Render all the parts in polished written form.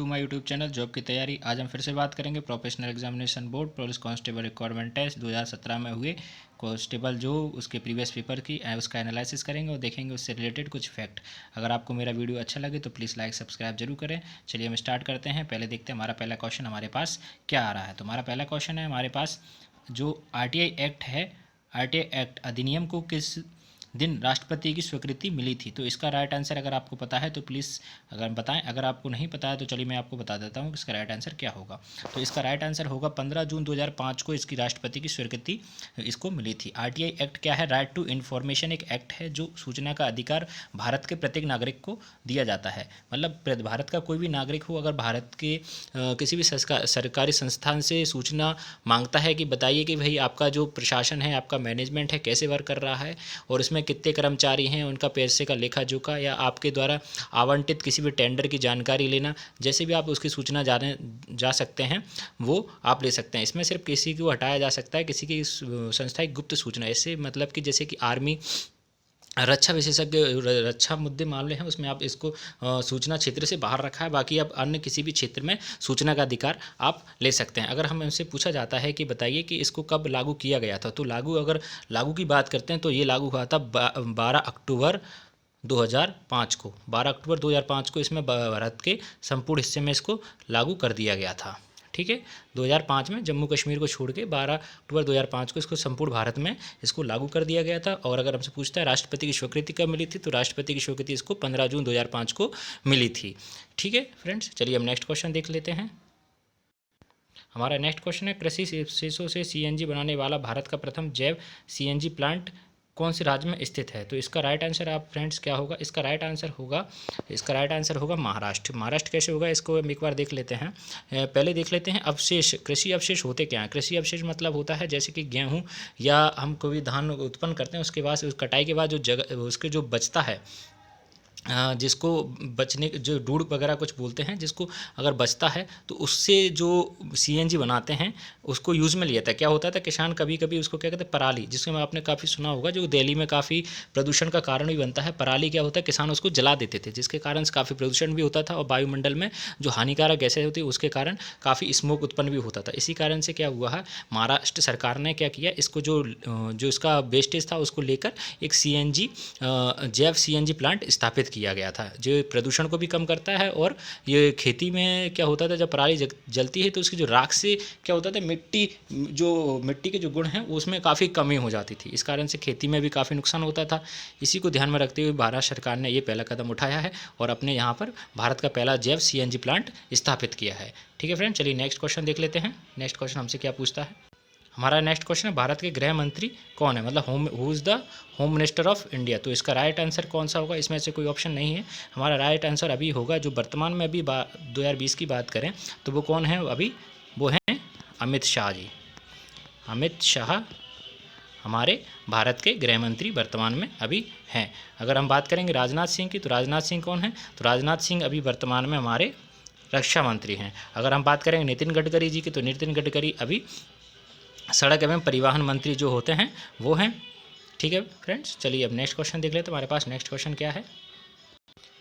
To my YouTube channel job की तैयारी। आज हम फिर से बात करेंगे professional examination board police constable requirement test 2017 में हुए कांस्टेबल जो उसके प्रीवियस पेपर की उसका एनालिसिस करेंगे और देखेंगे उससे रिलेटेड कुछ फैक्ट। अगर आपको मेरा वीडियो अच्छा लगे तो प्लीज़ लाइक सब्सक्राइब जरूर करें। चलिए हम स्टार्ट करते हैं। पहले देखते हैं हमारा पहला क्वेश्चन हमारे पास क्या आ रहा है। तो हमारा पहला क्वेश्चन है हमारे पास जो आरटीआई एक्ट है, आरटीआई एक्ट अधिनियम को किस दिन राष्ट्रपति की स्वीकृति मिली थी। तो इसका राइट आंसर अगर आपको पता है तो प्लीज़ अगर बताएं, अगर आपको नहीं पता है तो चलिए मैं आपको बता देता हूँ कि इसका राइट आंसर क्या होगा। तो इसका राइट आंसर होगा 15 जून 2005 को इसकी राष्ट्रपति की स्वीकृति इसको मिली थी। आरटीआई एक्ट क्या है? राइट टू इन्फॉर्मेशन एक एक्ट है जो सूचना का अधिकार भारत के प्रत्येक नागरिक को दिया जाता है। मतलब भारत का कोई भी नागरिक हो, अगर भारत के किसी भी सरकारी संस्थान से सूचना मांगता है कि बताइए कि भाई आपका जो प्रशासन है, आपका मैनेजमेंट है, कैसे वर्क कर रहा है और इसमें कितने कर्मचारी हैं, उनका पैसे का लेखा जोखा, या आपके द्वारा आवंटित किसी भी टेंडर की जानकारी लेना, जैसे भी आप उसकी सूचना जा सकते हैं वो आप ले सकते हैं। इसमें सिर्फ किसी को हटाया जा सकता है, किसी की संस्था की गुप्त सूचना। इससे मतलब कि जैसे कि आर्मी, रक्षा विशेषज्ञ, रक्षा मुद्दे मामले हैं उसमें आप इसको सूचना क्षेत्र से बाहर रखा है, बाकी आप अन्य किसी भी क्षेत्र में सूचना का अधिकार आप ले सकते हैं। अगर हम हमसे पूछा जाता है कि बताइए कि इसको कब लागू किया गया था, तो अगर लागू की बात करते हैं तो ये लागू हुआ था 12 अक्टूबर 2005 को। 12 अक्टूबर 2005 को इसमें भारत के संपूर्ण हिस्से में इसको लागू कर दिया गया था। ठीक है, 2005 में जम्मू कश्मीर को छोड़ के 12 अक्टूबर 2005 को इसको संपूर्ण भारत में इसको लागू कर दिया गया था। और अगर हमसे पूछता है राष्ट्रपति की स्वीकृति कब मिली थी, तो राष्ट्रपति की स्वीकृति इसको 15 जून 2005 को मिली थी। ठीक है फ्रेंड्स, चलिए हम नेक्स्ट क्वेश्चन देख लेते हैं। हमारा नेक्स्ट क्वेश्चन है कृषि अवशेषों से सीएनजी बनाने वाला भारत का प्रथम जैव सीएनजी प्लांट कौन से राज्य में स्थित है। तो इसका राइट आंसर आप फ्रेंड्स क्या होगा? इसका राइट आंसर होगा महाराष्ट्र। महाराष्ट्र कैसे होगा इसको हम एक बार देख लेते हैं। पहले देख लेते हैं अवशेष। कृषि अवशेष होते क्या हैं? कृषि अवशेष मतलब होता है जैसे कि गेहूँ या हम कोई धान उत्पन्न करते हैं, उसके बाद उस कटाई के बाद जो जगह उसके जो बचता है, जिसको बचने जो डूड वगैरह कुछ बोलते हैं, जिसको अगर बचता है तो उससे जो सीएनजी बनाते हैं उसको यूज़ में लिया था। क्या होता था, किसान कभी कभी उसको क्या कहते हैं, पराली, जिसको आपने काफ़ी सुना होगा, जो दिल्ली में काफ़ी प्रदूषण का कारण भी बनता है। पराली क्या होता है, किसान उसको जला देते थे, जिसके कारण से काफ़ी प्रदूषण भी होता था और वायुमंडल में जो हानिकारक गैसें होती है उसके कारण काफ़ी स्मोक उत्पन्न भी होता था। इसी कारण से क्या हुआ है, महाराष्ट्र सरकार ने क्या किया, इसको जो इसका वेस्टेज था उसको लेकर एक सीएनजी जैव सीएनजी प्लांट स्थापित किया गया था, जो प्रदूषण को भी कम करता है। और ये खेती में क्या होता था, जब पराली जलती है तो उसकी जो राख से क्या होता था, मिट्टी के जो गुण हैं उसमें काफ़ी कमी हो जाती थी। इस कारण से खेती में भी काफ़ी नुकसान होता था। इसी को ध्यान में रखते हुए भारत सरकार ने ये पहला कदम उठाया है और अपने यहाँ पर भारत का पहला जैव सीएनजी प्लांट स्थापित किया है। ठीक है फ्रेंड, चलिए नेक्स्ट क्वेश्चन देख लेते हैं। नेक्स्ट क्वेश्चन हमसे क्या पूछता है। हमारा नेक्स्ट क्वेश्चन है भारत के गृह मंत्री कौन है, मतलब who is the home minister of India. तो इसका राइट आंसर कौन सा होगा? इसमें से कोई ऑप्शन नहीं है। हमारा राइट आंसर अभी होगा, जो वर्तमान में अभी 2020 की बात करें तो वो कौन है अभी, वो हैं अमित शाह जी। अमित शाह हमारे भारत के गृह मंत्री वर्तमान में अभी हैं। अगर हम बात करेंगे राजनाथ सिंह की, तो राजनाथ सिंह कौन है? तो राजनाथ सिंह अभी वर्तमान में हमारे रक्षा मंत्री हैं। अगर हम बात करेंगे नितिन गडकरी जी की, तो नितिन गडकरी अभी सड़क एवं परिवहन मंत्री जो होते हैं वो हैं। ठीक है फ्रेंड्स, चलिए अब नेक्स्ट क्वेश्चन देख लेते हैं। हमारे पास नेक्स्ट क्वेश्चन क्या है।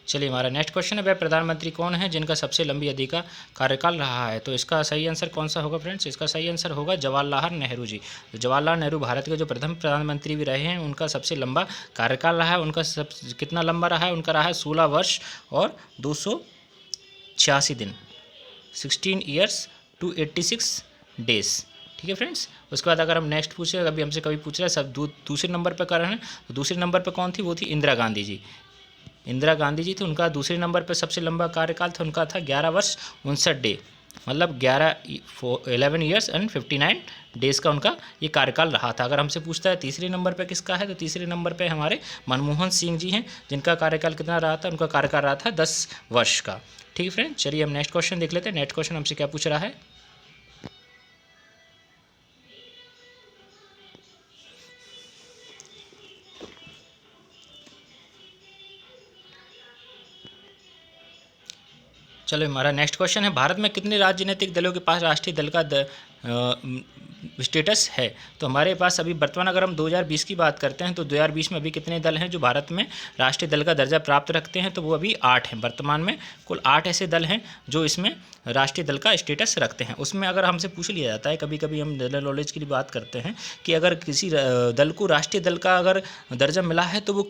चलिए हमारा नेक्स्ट क्वेश्चन है, वह प्रधानमंत्री कौन है जिनका सबसे लंबी अवधि का कार्यकाल रहा है। तो इसका सही आंसर कौन सा होगा फ्रेंड्स? इसका सही आंसर होगा जवाहरलाल नेहरू जी। तो जवाहरलाल नेहरू भारत के जो प्रथम प्रधानमंत्री भी रहे हैं, उनका सबसे लंबा कार्यकाल रहा है। उनका कितना लंबा रहा है? उनका रहा है 16 वर्ष और 286 दिन, 16 ईयर्स 286 डेज। ठीक है फ्रेंड्स, उसके बाद अगर हम नेक्स्ट पूछे, अभी हमसे कभी पूछ रहे हैं सब दूसरे नंबर पर करण है, तो दूसरे नंबर पर कौन थी? वो थी इंदिरा गांधी जी। इंदिरा गांधी जी थी, उनका दूसरे नंबर पर सबसे लंबा कार्यकाल था, उनका था 11 वर्ष 59 डे, मतलब 11 ईयर्स एंड 59 डेज़ का उनका ये कार्यकाल रहा था। अगर हमसे पूछता है तीसरे नंबर पर किसका है, तो तीसरे नंबर पर हमारे मनमोहन सिंह जी हैं, जिनका कार्यकाल कितना रहा था? उनका कार्यकाल रहा था 10 वर्ष का। ठीक है फ्रेंड, चलिए हम नेक्स्ट क्वेश्चन देख लेते हैं। नेक्स्ट क्वेश्चन हमसे क्या पूछ रहा है। चलो हमारा नेक्स्ट क्वेश्चन है, भारत में कितने राजनीतिक दलों के पास राष्ट्रीय दल का स्टेटस है। तो हमारे पास अभी वर्तमान अगर हम 2020 की बात करते हैं तो 2020 में अभी कितने दल हैं जो भारत में राष्ट्रीय दल का दर्जा प्राप्त रखते हैं, तो वो अभी 8 हैं। वर्तमान में कुल 8 ऐसे दल हैं जो इसमें राष्ट्रीय दल का स्टेटस रखते हैं। उसमें अगर हमसे पूछ लिया जाता है, कभी कभी हम जनरल नॉलेज की बात करते हैं कि अगर किसी दल को राष्ट्रीय दल का अगर दर्जा मिला है तो वो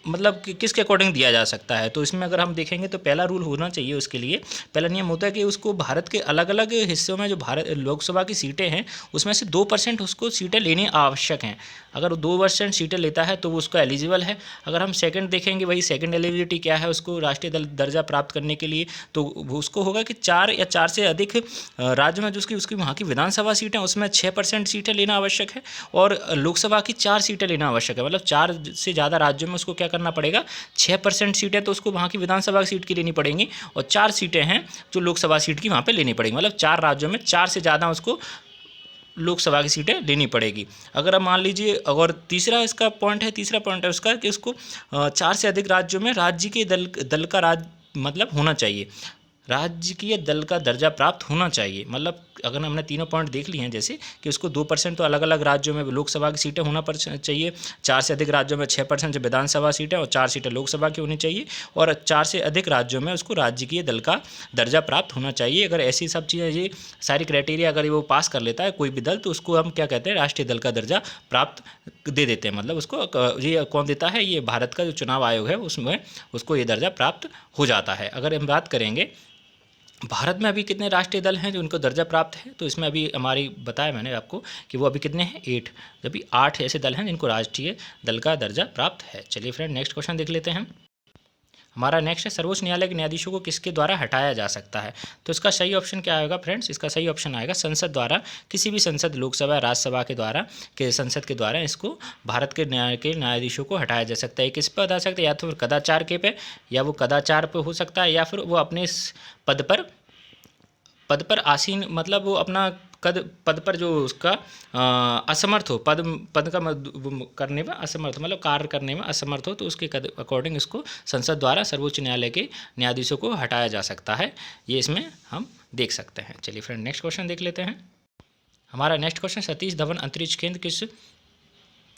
मतलब किसके अकॉर्डिंग दिया जा सकता है, तो इसमें अगर हम देखेंगे तो पहला रूल होना चाहिए उसके लिए, पहला नियम होता है कि उसको भारत के अलग अलग हिस्सों में जो भारत लोकसभा की सीटें हैं उसमें से 2% उसको सीटें लेनी आवश्यक हैं। अगर 2% सीटें लेता है तो वो उसका एलिजिबल है। अगर हम सेकंड देखेंगे, वही सेकंड एलिजिबिलिटी क्या है उसको राष्ट्रीय दर्जा प्राप्त करने के लिए, तो उसको होगा कि 4 या 4 से अधिक राज्य में जो उसकी वहाँ की विधानसभा सीटें उसमें 6% सीटें लेना आवश्यक है और लोकसभा की 4 सीटें लेना आवश्यक है। मतलब 4 से ज़्यादा राज्यों में उसको क्या करना पड़ेगा, 6% सीटें तो उसको वहाँ की विधानसभा सीट की लेनी पड़ेंगी और 4 सीटें हैं जो लोकसभा सीट की वहाँ पे लेनी पड़ेंगी। मतलब 4 राज्यों में 4 से ज़्यादा उसको लोकसभा की सीटें लेनी पड़ेगी। अगर आप मान लीजिए, और तीसरा पॉइंट है उसका कि उसको 4 से अधिक राज्यों में राज्य के दल का मतलब होना चाहिए, राजकीय दल का दर्जा प्राप्त होना चाहिए। मतलब अगर हमने तीनों पॉइंट देख लिए हैं, जैसे कि उसको 2% तो अलग अलग राज्यों में लोकसभा की सीटें होना चाहिए, 4 से अधिक राज्यों में 6% जो विधानसभा सीटें और 4 सीटें लोकसभा की होनी चाहिए और 4 से अधिक राज्यों में उसको राजकीय दल का दर्जा प्राप्त होना चाहिए। अगर ऐसी सब चीज़ें, ये सारी क्राइटेरिया अगर वो पास कर लेता है कोई भी दल, तो उसको हम क्या कहते हैं, राष्ट्रीय दल का दर्जा प्राप्त दे देते हैं। मतलब उसको ये कौन देता है, ये भारत का जो चुनाव आयोग है उसमें उसको ये दर्जा प्राप्त हो जाता है। अगर हम बात करेंगे भारत में अभी कितने राष्ट्रीय दल हैं जो उनको दर्जा प्राप्त है, तो इसमें अभी हमारी बताया मैंने आपको कि वो अभी कितने हैं, 8। अभी 8 ऐसे दल हैं जिनको राष्ट्रीय दल का दर्जा प्राप्त है। चलिए फ्रेंड नेक्स्ट क्वेश्चन देख लेते हैं। हमारा नेक्स्ट है, सर्वोच्च न्यायालय के न्यायाधीशों को किसके द्वारा हटाया जा सकता है। तो इसका सही ऑप्शन क्या आएगा फ्रेंड्स, इसका सही ऑप्शन आएगा संसद द्वारा। किसी भी संसद, लोकसभा, राज्यसभा के संसद के द्वारा इसको भारत के न्यायाधीशों को हटाया जा सकता है। किस पर हटा सकते हैं, या तो फिर कदाचार के पे, या वो कदाचार पे हो सकता है, या फिर वो अपने पद पर आसीन, मतलब वो अपना पद पर जो उसका असमर्थ हो, पद का करने में असमर्थ, मतलब कार्य करने में असमर्थ हो, तो उसके अकॉर्डिंग इसको संसद द्वारा सर्वोच्च न्यायालय के न्यायाधीशों को हटाया जा सकता है। ये इसमें हम देख सकते हैं। चलिए फ्रेंड नेक्स्ट क्वेश्चन देख लेते हैं। हमारा नेक्स्ट क्वेश्चन, सतीश धवन अंतरिक्ष केंद्र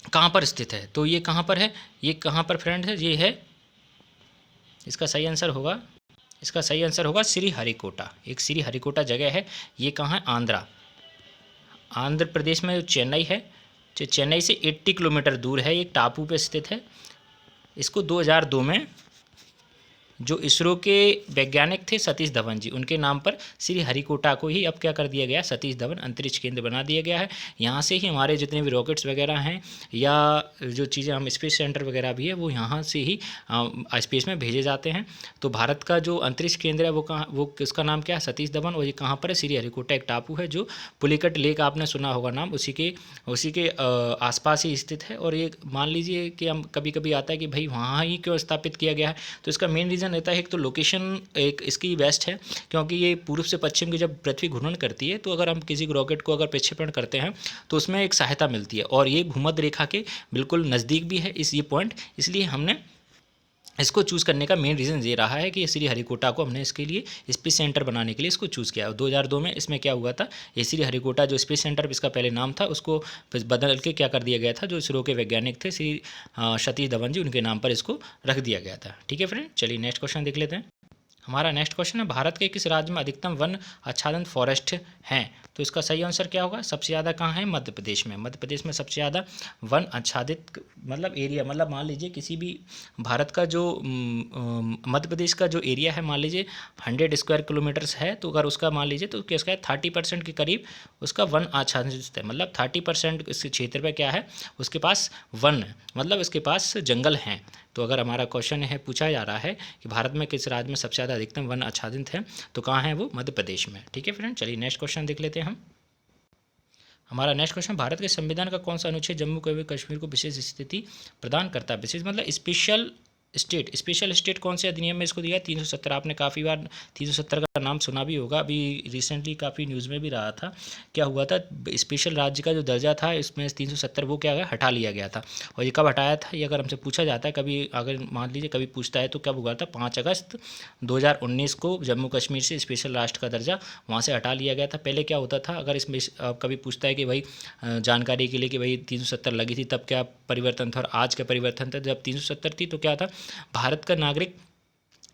कहाँ पर स्थित है। तो ये कहाँ पर है, ये कहाँ पर फ्रेंड है, ये है, इसका सही आंसर होगा श्रीहरिकोटा। एक श्रीहरिकोटा जगह है, ये कहाँ है, आंध्र प्रदेश में। जो चेन्नई है, जो चेन्नई से 80 किलोमीटर दूर है, एक टापू पे स्थित है। इसको 2002 में जो इसरो के वैज्ञानिक थे सतीश धवन जी, उनके नाम पर श्रीहरिकोटा को ही अब क्या कर दिया गया, सतीश धवन अंतरिक्ष केंद्र बना दिया गया है। यहाँ से ही हमारे जितने भी रॉकेट्स वगैरह हैं या जो चीज़ें हम स्पेस सेंटर वगैरह भी है वो यहाँ से ही स्पेस में भेजे जाते हैं। तो भारत का जो अंतरिक्ष केंद्र है वो किसका नाम क्या है, सतीश धवन, और ये कहाँ पर है, श्रीहरिकोटा। एक टापू है जो पुलिकट लेक, आपने सुना होगा नाम, उसी के आसपास ही स्थित है। और ये मान लीजिए कि हम कभी कभी आता है कि भाई वहाँ ही क्यों स्थापित किया गया है, तो इसका मेन रीज़न रहता है एक तो लोकेशन एक इसकी बेस्ट है, क्योंकि ये पूर्व से पश्चिम की जब पृथ्वी घूर्णन करती है तो अगर हम किसी रॉकेट को अगर प्रक्षेपण करते हैं तो उसमें एक सहायता मिलती है, और ये भूमध्य रेखा के बिल्कुल नज़दीक भी है ये पॉइंट, इसलिए हमने इसको चूज़ करने का मेन रीज़न ये रहा है कि श्रीहरिकोटा को हमने इसके लिए स्पेस सेंटर बनाने के लिए इसको चूज़ किया। 2002 में इसमें क्या हुआ था, ये श्रीहरिकोटा जो स्पेस सेंटर इसका पहले नाम था उसको बदल के क्या कर दिया गया था, जो इसरो के वैज्ञानिक थे सतीश धवन जी, उनके नाम पर इसको रख दिया गया था। ठीक है फ्रेंड, चलिए नेक्स्ट क्वेश्चन देख लेते हैं। हमारा नेक्स्ट क्वेश्चन है, भारत के किस राज्य में अधिकतम वन आच्छादन फॉरेस्ट हैं। तो इसका सही आंसर क्या होगा, सबसे ज़्यादा कहाँ है, मध्य प्रदेश में। मध्य प्रदेश में सबसे ज़्यादा वन आच्छादित मतलब एरिया, मतलब मान लीजिए किसी भी भारत का जो मध्य प्रदेश का जो एरिया है, मान लीजिए 100 स्क्वायर किलोमीटर्स है, तो अगर उसका मान लीजिए तो क्या 30% के करीब उसका वन आच्छादित है। मतलब 30% इस क्षेत्र में क्या है, उसके पास वन है, मतलब इसके पास जंगल हैं। तो अगर हमारा क्वेश्चन है, पूछा जा रहा है कि भारत में किस राज्य में सबसे ज़्यादा अधिकतम वन आच्छादित है, तो कहाँ है वो, मध्य प्रदेश में। ठीक है फ्रेंड, चलिए नेक्स्ट क्वेश्चन देख लेते हैं हम। हमारा नेक्स्ट क्वेश्चन, भारत के संविधान का कौन सा अनुच्छेद जम्मू कश्मीर को विशेष स्थिति प्रदान करता है। विशेष मतलब स्पेशल स्टेट, स्पेशल स्टेट कौन से अधिनियम में इसको दिया है? 370। आपने काफ़ी बार 370 का नाम सुना भी होगा, अभी रिसेंटली काफ़ी न्यूज़ में भी रहा था। क्या हुआ था, स्पेशल राज्य का जो दर्जा था इसमें 370 वो क्या गया, हटा लिया गया था। और ये कब हटाया था, ये अगर हमसे पूछा जाता है कभी, अगर मान लीजिए कभी पूछता है, तो कब हुआ था? 5 अगस्त 2019 को जम्मू कश्मीर से स्पेशल राष्ट्र का दर्जा वहाँ से हटा लिया गया था। पहले क्या होता था, अगर इसमें कभी पूछता है कि भाई जानकारी के लिए कि भाई 370 लगी थी तब क्या परिवर्तन था और आज का परिवर्तन था। जब 370 थी तो क्या था, भारत का नागरिक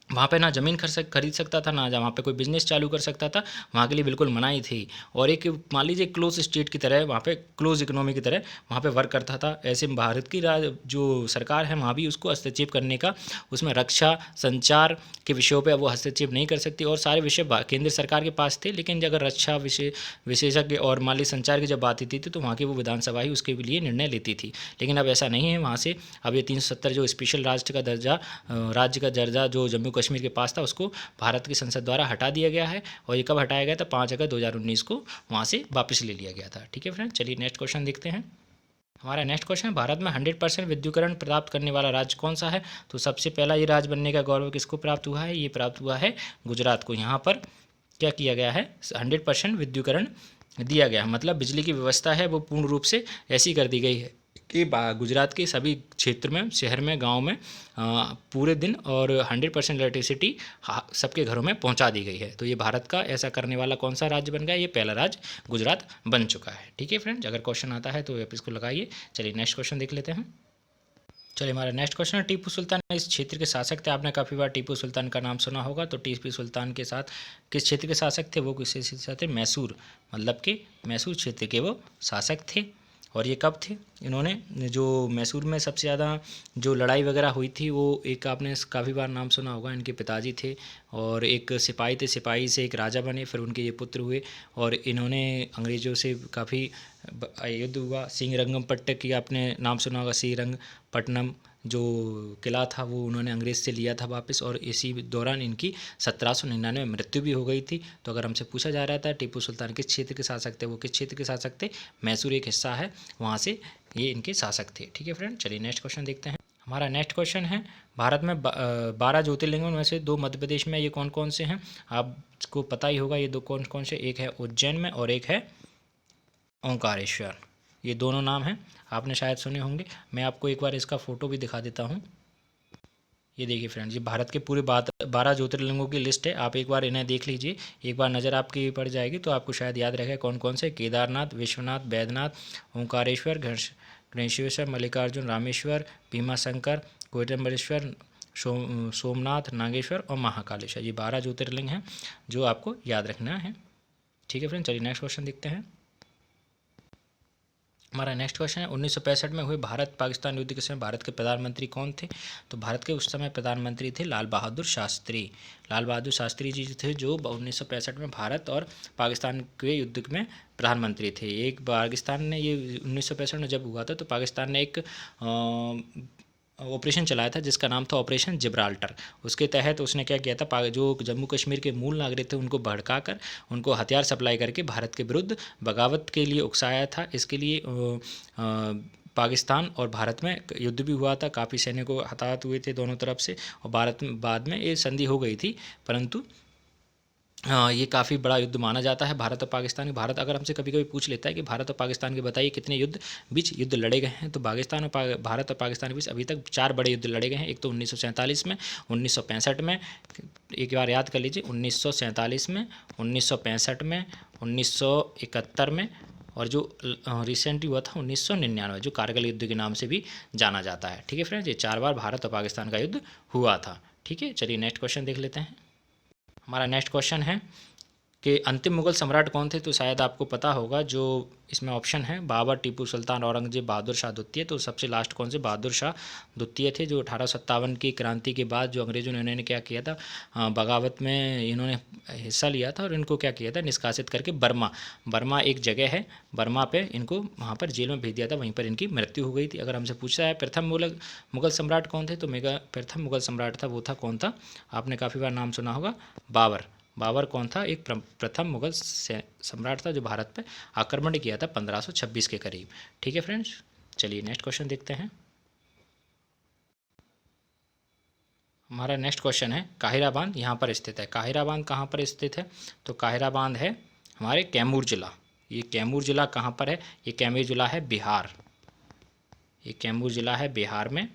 वहाँ पे ना ज़मीन खरीद सकता था, ना वहाँ पे कोई बिज़नेस चालू कर सकता था, वहाँ के लिए बिल्कुल मनाही थी। और एक मान लीजिए क्लोज स्टेट की तरह, वहाँ पे क्लोज इकोनॉमी की तरह वहाँ पे वर्क करता था। ऐसे भारत की जो सरकार है वहाँ भी उसको हस्तक्षेप करने का, उसमें रक्षा संचार के विषयों पे वो हस्तक्षेप नहीं कर सकती, और सारे विषय केंद्र सरकार के पास थे। लेकिन अगर रक्षा विषय विशेषज्ञ और मान लीजिए संचार की जब बात आती थी तो वहाँ की वो विधानसभा ही उसके लिए निर्णय लेती थी। लेकिन अब ऐसा नहीं है, वहाँ से अब ये 370 जो स्पेशल राज्य का दर्जा जो जम्मू कश्मीर के पास था उसको भारत की संसद द्वारा हटा दिया गया है। और ये कब हटाया गया था? 5 अगस्त 2019 को वहाँ से वापस ले लिया गया था। ठीक है फ्रेंड, चलिए नेक्स्ट क्वेश्चन देखते हैं। हमारा नेक्स्ट क्वेश्चन है, भारत में 100% विद्युतीकरण प्राप्त करने वाला राज्य कौन सा है? तो सबसे पहला ये राज्य बनने का गौरव किसको प्राप्त हुआ है? ये प्राप्त हुआ है गुजरात को। यहाँ पर क्या किया गया है, 100% विद्युतीकरण दिया गया है, मतलब बिजली की व्यवस्था है वो पूर्ण रूप से ऐसी कर दी गई है कि गुजरात के सभी क्षेत्र में, शहर में, गांव में पूरे दिन और 100% इलेक्ट्रिसिटी सबके घरों में पहुंचा दी गई है। तो ये भारत का ऐसा करने वाला कौन सा राज्य बन गया? ये पहला राज्य गुजरात बन चुका है। ठीक है फ्रेंड्स, अगर क्वेश्चन आता है तो आप इसको लगाइए। चलिए नेक्स्ट क्वेश्चन देख लेते हैं। चलिए हमारा नेक्स्ट क्वेश्चन है, टीपू सुल्तान इस क्षेत्र के शासक थे। आपने काफ़ी बार टीपू सुल्तान का नाम सुना होगा। तो टीपू सुल्तान के साथ किस क्षेत्र के शासक थे? वो किस क्षेत्र थे? मैसूर, मतलब कि मैसूर क्षेत्र के वो शासक थे। और ये कब थे? इन्होंने जो मैसूर में सबसे ज़्यादा जो लड़ाई वगैरह हुई थी वो एक आपने काफ़ी बार नाम सुना होगा, इनके पिताजी थे और एक सिपाही थे, सिपाही से एक राजा बने, फिर उनके ये पुत्र हुए और इन्होंने अंग्रेज़ों से काफ़ी युद्ध हुआ। श्रीरंगपट्टम की आपने नाम सुना होगा, श्रीरंगपट्टनम जो किला था वो उन्होंने अंग्रेज़ से लिया था वापस, और इसी दौरान इनकी 1799 में मृत्यु भी हो गई थी। तो अगर हमसे पूछा जा रहा था टीपू सुल्तान किस क्षेत्र के शासक थे, वो किस क्षेत्र के शासक थे? मैसूर एक हिस्सा है, वहाँ से ये इनके शासक थे। ठीक है फ्रेंड, चलिए नेक्स्ट क्वेश्चन देखते हैं। हमारा नेक्स्ट क्वेश्चन है, भारत में 12 ज्योतिर्लिंगों में से 2 मध्य प्रदेश में, ये कौन कौन से हैं? आपको पता ही होगा ये 2 कौन कौन से, एक है उज्जैन में और एक है ओंकारेश्वर। ये दोनों नाम हैं, आपने शायद सुने होंगे। मैं आपको एक बार इसका फ़ोटो भी दिखा देता हूँ। ये देखिए फ्रेंड्स, ये भारत के पूरे 12 ज्योतिर्लिंगों की लिस्ट है। आप एक बार इन्हें देख लीजिए, एक बार नज़र आपकी पड़ जाएगी तो आपको शायद याद रहेगा कौन कौन से। केदारनाथ, विश्वनाथ, बैद्यनाथ, ओंकारेश्वर, गणेशेश्वर, मल्लिकार्जुन, रामेश्वर, भीमाशंकर, कोयडम्बरेश्वर, सोमनाथ, नागेश्वर और महाकालेश्वर। ये 12 ज्योतिर्लिंग हैं जो आपको याद रखना है। ठीक है फ्रेंड, चलिए नेक्स्ट क्वेश्चन देखते हैं। हमारा नेक्स्ट क्वेश्चन है, 1965 में हुए भारत पाकिस्तान युद्ध के समय भारत के प्रधानमंत्री कौन थे? तो भारत के उस समय प्रधानमंत्री थे लाल बहादुर शास्त्री। लाल बहादुर शास्त्री जी थे जो 1965 में भारत और पाकिस्तान के युद्ध में प्रधानमंत्री थे। एक पाकिस्तान ने, ये 1965 में जब हुआ था तो पाकिस्तान ने एक ऑपरेशन चलाया था जिसका नाम था ऑपरेशन जिब्राल्टर। उसके तहत उसने क्या किया था, जो जम्मू कश्मीर के मूल नागरिक थे उनको भड़का कर उनको हथियार सप्लाई करके भारत के विरुद्ध बगावत के लिए उकसाया था। इसके लिए पाकिस्तान और भारत में युद्ध भी हुआ था, काफ़ी सैनिकों हताहत हुए थे दोनों तरफ से, और भारत में बाद में ये संधि हो गई थी। परंतु ये काफ़ी बड़ा युद्ध माना जाता है भारत और पाकिस्तान। भारत अगर हमसे कभी कभी पूछ लेता है कि भारत और पाकिस्तान के बताइए कितने युद्ध लड़े गए हैं, तो भारत और पाकिस्तान के बीच अभी तक 4 बड़े युद्ध लड़े गए हैं। एक तो 1947 में, 1965 में, एक बार याद कर लीजिए, 1947 में, 1965 में, 1971 में, और जो रिसेंटली हुआ था 1999, जो कारगिल युद्ध के नाम से भी जाना जाता है। ठीक है फ्रेंड्स, ये 4 बार भारत और पाकिस्तान का युद्ध हुआ था। ठीक है, चलिए नेक्स्ट क्वेश्चन देख लेते हैं। हमारा नेक्स्ट क्वेश्चन है कि अंतिम मुगल सम्राट कौन थे? तो शायद आपको पता होगा, जो इसमें ऑप्शन है बाबर, टीपू सुल्तान, औरंगजेब, बहादुर शाह द्वितीय। तो सबसे लास्ट कौन से? बहादुर शाह द्वितीय थे, जो 1857 की क्रांति के बाद जो अंग्रेज़ों ने इन्होंने क्या किया था, बगावत में इन्होंने हिस्सा लिया था और इनको क्या किया था, निष्कासित करके बर्मा एक जगह है, बर्मा पे इनको वहाँ पर जेल में भेज दिया था, वहीं पर इनकी मृत्यु हो गई थी। अगर हमसे पूछा है प्रथम मुगल सम्राट कौन थे, तो प्रथम मुगल सम्राट था वो था कौन था? आपने काफ़ी बार नाम सुना होगा, बाबर कौन था? एक प्रथम मुगल सम्राट था जो भारत पर आक्रमण किया था 1526 के करीब। ठीक है फ्रेंड्स, चलिए नेक्स्ट क्वेश्चन देखते हैं। हमारा नेक्स्ट क्वेश्चन है काहिरा बांध यहाँ पर स्थित है। काहिरा बांध कहाँ पर स्थित है? तो काहिरा बांध है हमारे कैमूर जिला। ये कैमूर जिला कहाँ पर है? ये कैमूर जिला है बिहार। ये कैमूर जिला है बिहार में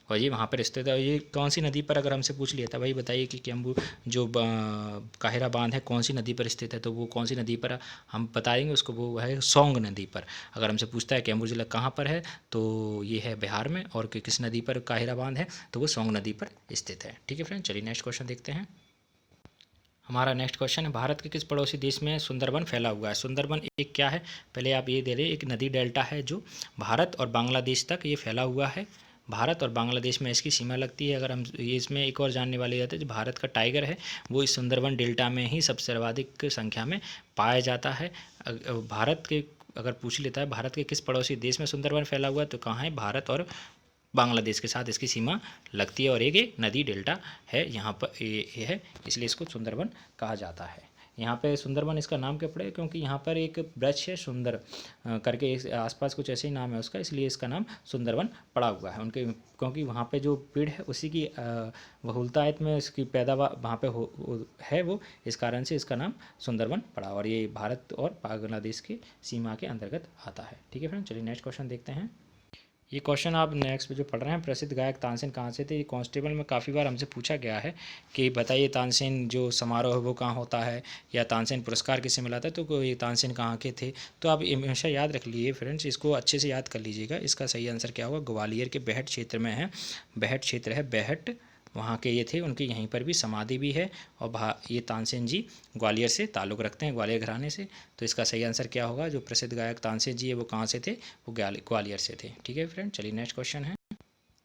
और ये वहाँ पर स्थित है। और ये कौन सी नदी पर, अगर हमसे पूछ लिया था भाई बताइए कि कैमूर जो काहिरा बांध है कौन सी नदी पर स्थित है, तो वो कौन सी नदी पर हम बताएंगे उसको, वो है सोंग नदी पर। अगर हमसे पूछता है कैमूर जिला कहाँ पर है तो ये है बिहार में, और किस नदी पर काहिरा बांध है तो वो सोंग नदी पर स्थित है। ठीक है फ्रेंड, चलिए नेक्स्ट क्वेश्चन देखते हैं। हमारा नेक्स्ट क्वेश्चन है भारत के किस पड़ोसी देश में सुंदरबन फैला हुआ है? सुंदरबन एक क्या है, पहले आप ये दे रहे, एक नदी डेल्टा है जो भारत और बांग्लादेश तक ये फैला हुआ है। भारत और बांग्लादेश में इसकी सीमा लगती है। अगर हम ये इसमें एक और जानने वाली बात है, जो भारत का टाइगर है वो इस सुंदरबन डेल्टा में ही सबसे सर्वाधिक संख्या में पाया जाता है। भारत के अगर पूछ लेता है भारत के किस पड़ोसी देश में सुंदरबन फैला हुआ है तो कहाँ है? भारत और बांग्लादेश के साथ इसकी सीमा लगती है और एक नदी डेल्टा है यहाँ पर ये है, इसलिए इसको सुंदरबन कहा जाता है। यहाँ पे सुंदरबन इसका नाम क्या पड़े, क्योंकि यहाँ पर एक वृक्ष है सुंदर करके, इस आसपास कुछ ऐसे ही नाम है उसका, इसलिए इसका नाम सुंदरबन पड़ा हुआ है उनके, क्योंकि वहाँ पे जो पेड़ है उसी की बहुलतायत में इसकी पैदावार वहाँ पे है वो, इस कारण से इसका नाम सुंदरबन पड़ा और ये भारत और बांग्लादेश की सीमा के अंतर्गत आता है। ठीक है फ्रेंड, चलिए नेक्स्ट क्वेश्चन देखते हैं। ये क्वेश्चन आप नेक्स्ट पे जो पढ़ रहे हैं, प्रसिद्ध गायक तानसेन कहाँ से थे? ये कांस्टेबल में काफ़ी बार हमसे पूछा गया है कि बताइए तानसेन जो समारोह है वो कहाँ होता है, या तानसेन पुरस्कार किसे मिला था, तो ये तानसेन कहाँ के थे? तो आप हमेशा याद रख लीजिए फ्रेंड्स, इसको अच्छे से याद कर लीजिएगा। इसका सही आंसर क्या होगा? ग्वालियर के बेहट क्षेत्र में है, बेहट क्षेत्र है बेहट, वहाँ के ये थे, उनकी यहीं पर भी समाधि भी है। और ये तानसेन जी ग्वालियर से ताल्लुक़ रखते हैं, ग्वालियर घराने से। तो इसका सही आंसर क्या होगा? जो प्रसिद्ध गायक तानसेन जी है वो कहाँ से थे? वो ग्वालियर से थे। ठीक है फ्रेंड, चलिए नेक्स्ट क्वेश्चन है।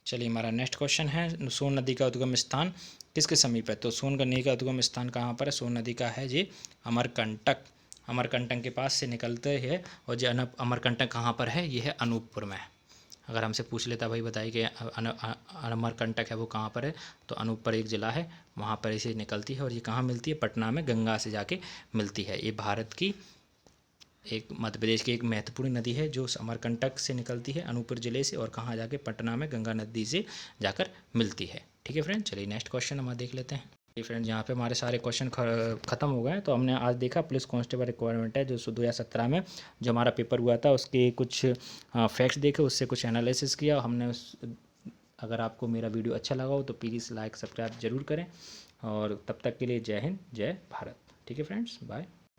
चलिए हमारा नेक्स्ट क्वेश्चन है, सोन नदी का उद्गम स्थान किसके समीप है? तो सोन नदी का उद्गम स्थान कहाँ पर है? सोन नदी का है ये अमरकंटक, अमरकंटक के पास से निकलते हैं। और जो अमरकंटक कहाँ पर है? ये है अनूपपुर में। अगर हमसे पूछ लेता भाई बताइए कि अमरकंटक है वो कहाँ पर है, तो अनूपपुर एक ज़िला है, वहाँ पर इसे निकलती है। और ये कहाँ मिलती है? पटना में गंगा से जाके मिलती है। ये भारत की एक, मध्य प्रदेश की एक महत्वपूर्ण नदी है जो अमरकंटक से निकलती है अनूपपुर ज़िले से, और कहाँ जाके? पटना में गंगा नदी से जाकर मिलती है। ठीक है फ्रेंड, चलिए नेक्स्ट क्वेश्चन हम देख लेते हैं। जी फ्रेंड्स, यहाँ पे हमारे सारे क्वेश्चन ख़त्म हो गए हैं। तो हमने आज देखा पुलिस कांस्टेबल रिक्वायरमेंट है जो 2017 में जो हमारा पेपर हुआ था उसके कुछ फैक्ट्स देखे, उससे कुछ एनालिसिस किया हमने उस। अगर आपको मेरा वीडियो अच्छा लगा हो तो प्लीज़ लाइक सब्सक्राइब जरूर करें, और तब तक के लिए जय हिंद जय भारत। ठीक है फ्रेंड्स, बाय।